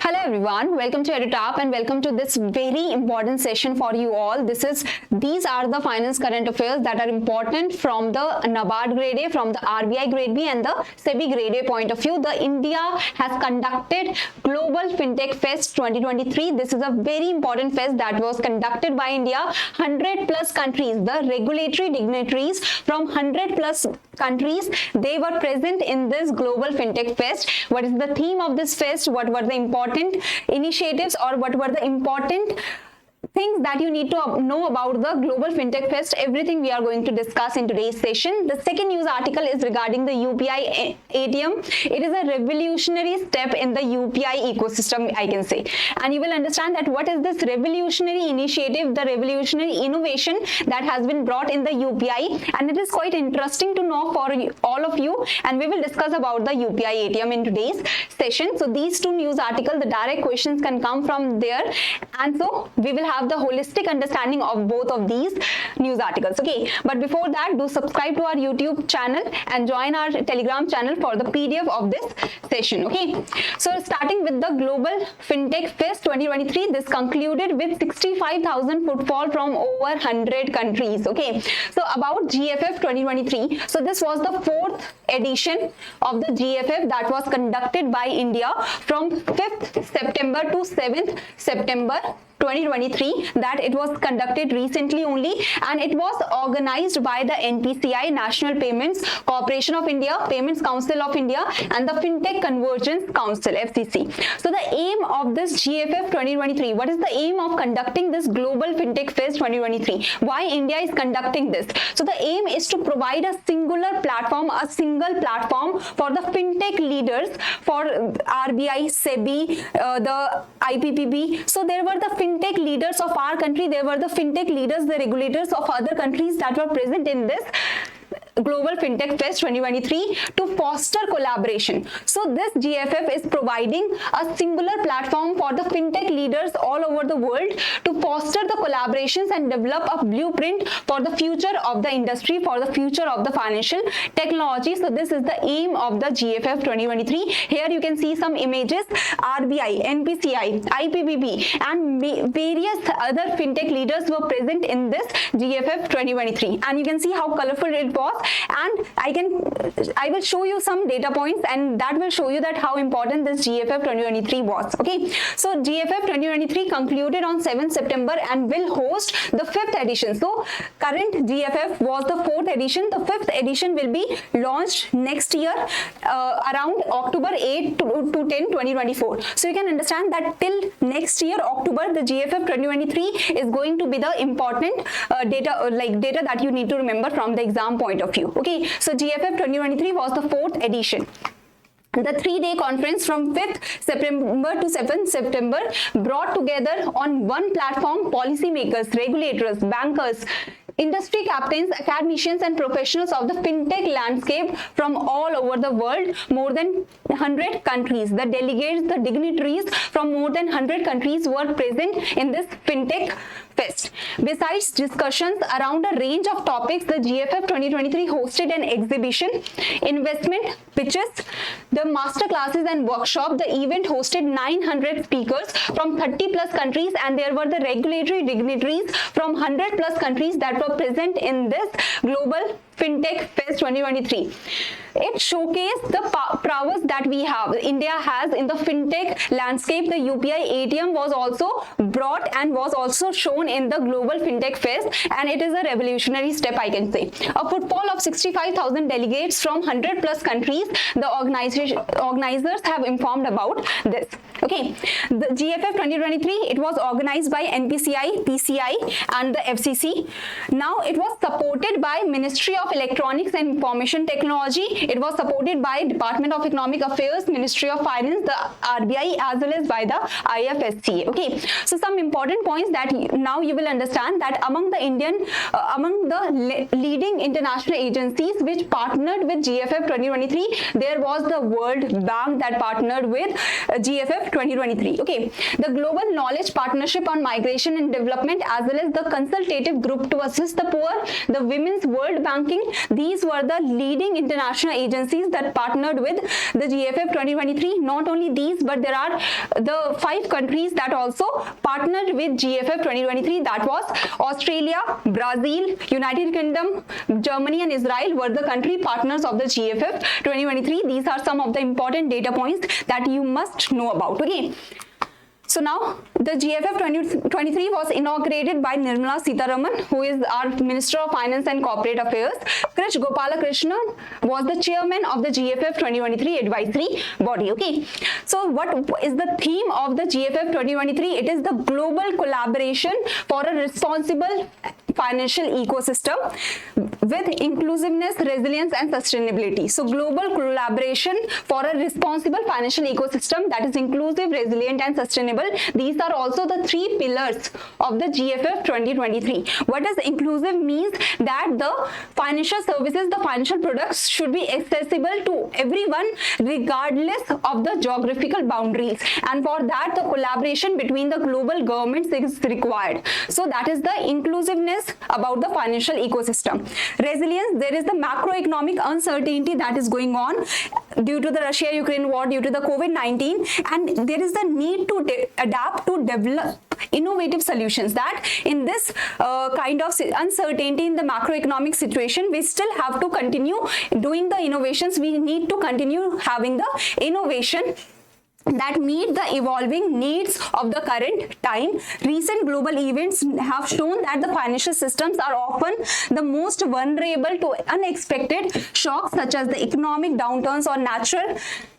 Hello everyone, welcome to EduTap and welcome to this very important session for you all. These are the finance current affairs that are important from the NABARD Grade A, from the RBI Grade B and the SEBI Grade A point of view. The India has conducted Global Fintech Fest 2023. This is a very important fest that was conducted by India. 100 plus countries, the regulatory dignitaries from 100 plus countries, they were present in this Global Fintech Fest. What is the theme of this fest? What were the important initiatives or what were the important things that you need to know about the Global Fintech Fest? Everything we are going to discuss in today's session. The second news article is regarding the UPI ATM. It is a revolutionary step in the UPI ecosystem, I can say. And you will understand that what is this revolutionary initiative, the revolutionary innovation that has been brought in the UPI. And it is quite interesting to know for all of you. And we will discuss about the UPI ATM in today's session. So these two news articles, the direct questions can come from there. And so we will have the holistic understanding of both of these news articles. Okay, but before that, do subscribe to our YouTube channel and join our Telegram channel for the PDF of this session. Okay, so starting with the Global Fintech Fest 2023, this concluded with 65,000 footfall from over 100 countries. Okay, so about GFF 2023, so this was the fourth edition of the GFF that was conducted by India from 5th September to 7th September 2023, that it was conducted recently only, and it was organized by the NPCI, National Payments Corporation of India, Payments Council of India and the Fintech Convergence Council, FCC. So the aim of this GFF 2023, what is the aim of conducting this Global Fintech Fest 2023? Why India is conducting this? So the aim is to provide a single platform for the fintech leaders, for RBI, SEBI, the IPPB. So there were the fintech leaders of our country, there were the fintech leaders, the regulators of other countries that were present in this Global Fintech Fest 2023 to foster collaboration. So this GFF is providing a singular platform for the fintech leaders all over the world to foster the collaborations and develop a blueprint for the future of the industry, for the future of the financial technology. So this is the aim of the GFF 2023. Here you can see some images. RBI, NPCI, IPPB and various other fintech leaders were present in this GFF 2023, and you can see how colorful it was. And I will show you some data points, and that will show you that how important this GFF 2023 was. Okay, so GFF 2023 concluded on 7th September and will host the 5th edition. So current GFF was the 4th edition. The 5th edition will be launched next year around October 8 to 10, 2024. So you can understand that till next year October, the GFF 2023 is going to be the important data that you need to remember from the exam point of view. Okay, so GFF 2023 was the 4th edition. The 3-day conference from 5th September to 7th September brought together on one platform policymakers, regulators, bankers, industry captains, academicians and professionals of the fintech landscape from all over the world, more than 100 countries. The delegates, the dignitaries from more than 100 countries were present in this fintech fest. Besides discussions around a range of topics, the GFF 2023 hosted an exhibition, investment pitches, the master classes and workshop. The event hosted 900 speakers from 30 plus countries, and there were the regulatory dignitaries from 100 plus countries that were present in this Global Fintech Fest 2023. It showcased the prowess that India has in the fintech landscape. The UPI ATM was also brought and was also shown in the Global Fintech Fest, and it is a revolutionary step, I can say. A footfall of 65,000 delegates from 100 plus countries, the organizers have informed about this. Okay, the GFF 2023, it was organized by NPCI, PCI and the FCC. Now it was supported by Ministry of Electronics and Information Technology. It was supported by Department of Economic Affairs, Ministry of Finance, the RBI, as well as by the IFSCA. Okay, so some important points that now you will understand that among the leading international agencies which partnered with GFF 2023, there was the World Bank that partnered with GFF 2023. Okay, the Global Knowledge Partnership on Migration and Development, as well as the Consultative Group to Assist the Poor, the Women's World Banking, these were the leading international agencies that partnered with the GFF 2023. Not only these, but there are the 5 countries that also partnered with GFF 2023. That was Australia, Brazil, United Kingdom, Germany and Israel were the country partners of the GFF 2023. These are some of the important data points that you must know about. Okay. So now the GFF 2023 was inaugurated by Nirmala Sitharaman, who is our Minister of Finance and Corporate Affairs. Krish Gopalakrishnan was the chairman of the GFF 2023 advisory body. Okay. So what is the theme of the GFF 2023? It is the global collaboration for a responsible financial ecosystem with inclusiveness, resilience and sustainability. So global collaboration for a responsible financial ecosystem that is inclusive, resilient and sustainable. These are also the 3 pillars of the GFF 2023. What does inclusive means? That the financial services, the financial products should be accessible to everyone regardless of the geographical boundaries, and for that the collaboration between the global governments is required. So that is the inclusiveness about the financial ecosystem. Resilience, there is the macroeconomic uncertainty that is going on due to the Russia-Ukraine war, due to the COVID-19, and there is the need to adapt to develop innovative solutions, that in this kind of uncertainty in the macroeconomic situation, we still have to continue doing the innovations. We need to continue having the innovation that meet the evolving needs of the current time. Recent global events have shown that the financial systems are often the most vulnerable to unexpected shocks such as the economic downturns or natural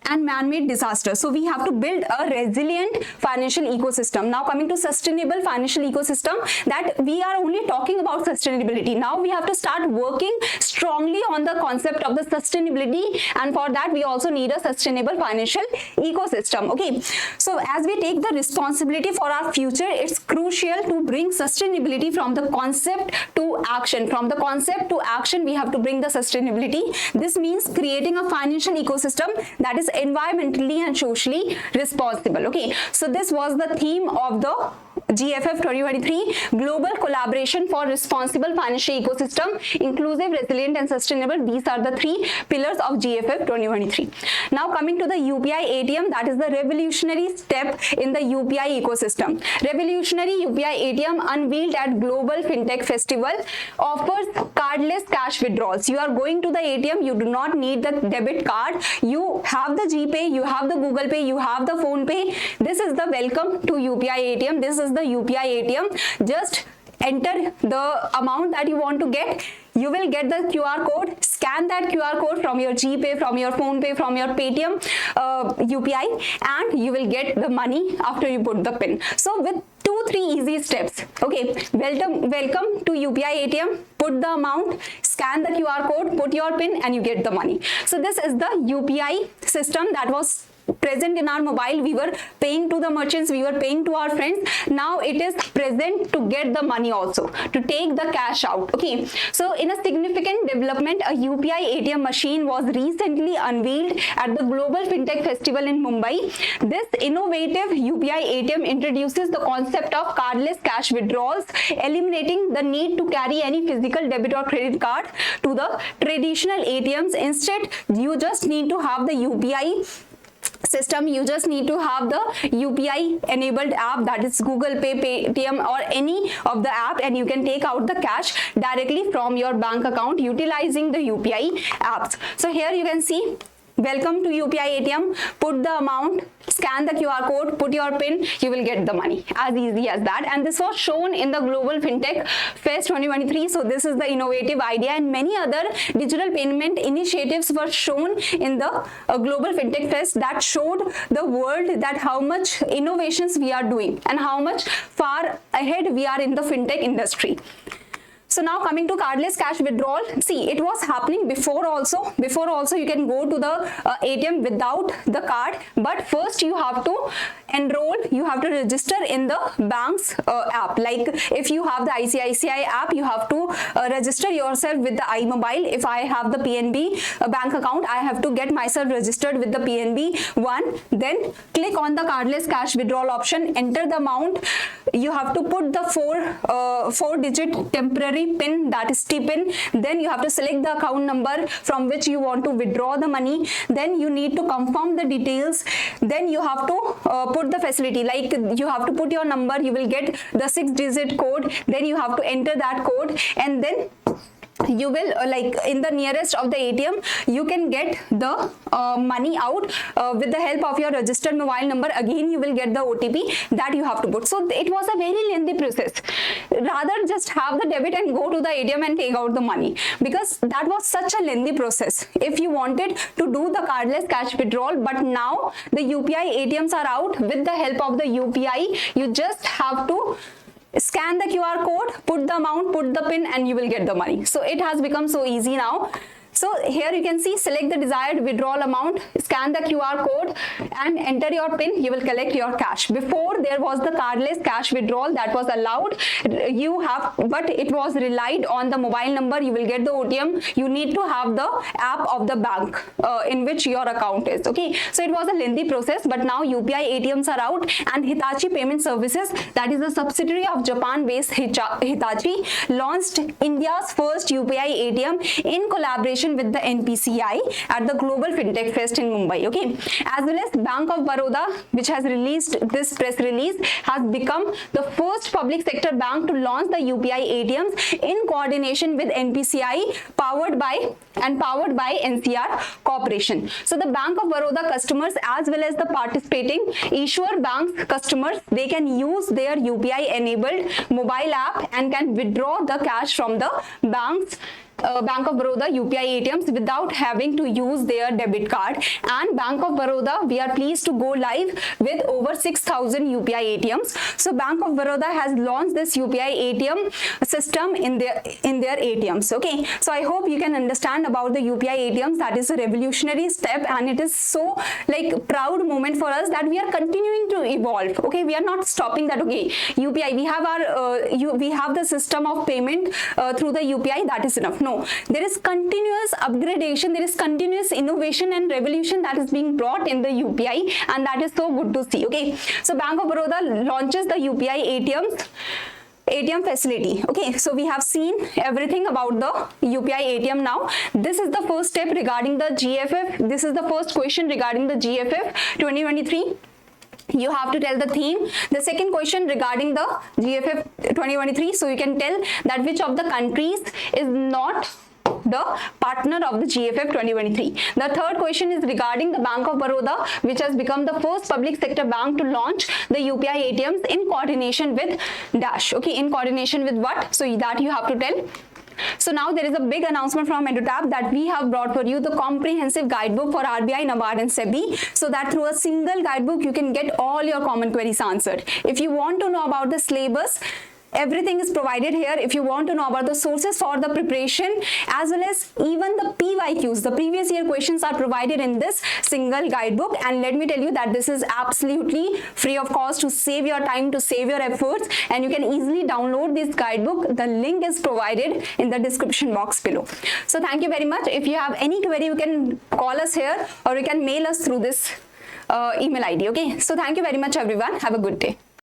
and man-made disasters. So we have to build a resilient financial ecosystem. Now coming to sustainable financial ecosystem, that we are only talking about sustainability. Now we have to start working strongly on the concept of the sustainability, and for that we also need a sustainable financial ecosystem. Okay, so as we take the responsibility for our future, it's crucial to bring sustainability from the concept to action. From the concept to action, we have to bring the sustainability. This means creating a financial ecosystem that is environmentally and socially responsible. Okay, so this was the theme of the GFF 2023, global collaboration for responsible financial ecosystem, inclusive, resilient and sustainable. These are the 3 pillars of GFF 2023. Now coming to the UPI ATM, that is the revolutionary step in the UPI ecosystem. Revolutionary UPI ATM unveiled at Global Fintech Festival offers cardless cash withdrawals. You are going to the ATM, you do not need the debit card. You have the GPay, you have the Google Pay, you have the Phone Pay. This is the welcome to UPI ATM. This is the UPI ATM. Just enter the amount that you want to get. You will get the QR code. Scan that QR code from your GPay, from your Phone Pay, from your Paytm UPI, and you will get the money after you put the PIN. So with 2-3 easy steps. Okay, welcome to UPI ATM. Put the amount, scan the QR code, put your PIN, and you get the money. So this is the UPI system that was present in our mobile. We were paying to the merchants, we were paying to our friends. Now it is present to get the money also, to take the cash out. Okay, so in a significant development, a UPI ATM machine was recently unveiled at the Global Fintech Festival in Mumbai. This innovative UPI ATM introduces the concept of cardless cash withdrawals, eliminating the need to carry any physical debit or credit card to the traditional ATMs. Instead, you just need to have the UPI system. You just need to have the UPI enabled app, that is Google Pay, Paytm or any of the app, and you can take out the cash directly from your bank account utilizing the UPI apps. So here you can see, welcome to UPI ATM, put the amount, scan the QR code, put your PIN, you will get the money. As easy as that. And this was shown in the Global Fintech Fest 2023. So this is the innovative idea, and many other digital payment initiatives were shown in the Global Fintech Fest that showed the world that how much innovations we are doing and how much far ahead we are in the fintech industry. So now coming to cardless cash withdrawal, see, it was happening before also. Before also you can go to the ATM without the card, but first you have to enroll, you have to register in the bank's app. Like if you have the ICICI app, you have to register yourself with the iMobile. If I have the PNB bank account, I have to get myself registered with the PNB one. Then click on the cardless cash withdrawal option, enter the amount. You have to put the four-digit temporary PIN, that is T-PIN. Then you have to select the account number from which you want to withdraw the money. Then you need to confirm the details. Then you have to put the facility, like you have to put your number, you will get the 6-digit code. Then you have to enter that code, and then you will like in the nearest of the ATM you can get the money out with the help of your registered mobile number. Again you will get the OTP that you have to put. So it was a very lengthy process. Rather just have the debit and go to the ATM and take out the money, because that was such a lengthy process if you wanted to do the cardless cash withdrawal. But now the UPI ATMs are out. With the help of the UPI, you just have to scan the QR code, put the amount, put the PIN, and you will get the money. So it has become so easy now. So here you can see, select the desired withdrawal amount, scan the QR code and enter your PIN, you will collect your cash. Before there was the cardless cash withdrawal that was allowed, but it was relied on the mobile number. You will get the OTM. You need to have the app of the bank in which your account is. Okay, so it was a lengthy process, but now UPI ATMs are out, and Hitachi Payment Services, that is a subsidiary of Japan-based Hitachi, launched India's first UPI ATM in collaboration with the NPCI at the Global Fintech Fest in Mumbai. Okay, as well as Bank of Baroda, which has released this press release, has become the first public sector bank to launch the UPI ATMs in coordination with NPCI, powered by NCR Corporation. So the Bank of Baroda customers as well as the participating issuer banks customers, they can use their UPI enabled mobile app and can withdraw the cash from the Bank of Baroda UPI ATMs without having to use their debit card. And Bank of Baroda, we are pleased to go live with over 6,000 UPI ATMs. So Bank of Baroda has launched this UPI ATM system in their ATMs. Okay, so I hope you can understand about the UPI ATMs. That is a revolutionary step, and it is so like proud moment for us that we are continuing to evolve. Okay, we are not stopping that. Okay, UPI, we have our we have the system of payment through the UPI, that is enough. No, there is continuous upgradation, there is continuous innovation and revolution that is being brought in the UPI, and that is so good to see. Okay, so Bank of Baroda launches the UPI ATM facility. Okay, so we have seen everything about the UPI ATM now. This is the first step regarding the GFF. This is the first question regarding the GFF 2023. You have to tell the theme. The second question regarding the GFF 2023, so you can tell that which of the countries is not the partner of the GFF 2023. The third question is regarding the Bank of Baroda, which has become the first public sector bank to launch the UPI ATMs in coordination with Dash. Okay, in coordination with what? So that you have to tell. So now there is a big announcement from EduTap that we have brought for you the comprehensive guidebook for RBI, NABARD and SEBI, so that through a single guidebook you can get all your common queries answered. If you want to know about the syllabus, everything is provided here. If you want to know about the sources for the preparation as well as even the PYQs, the previous year questions are provided in this single guidebook. And let me tell you that this is absolutely free of cost to save your time, to save your efforts, and you can easily download this guidebook. The link is provided in the description box below. So thank you very much. If you have any query, you can call us here or you can mail us through this email ID. Okay, so thank you very much everyone. Have a good day.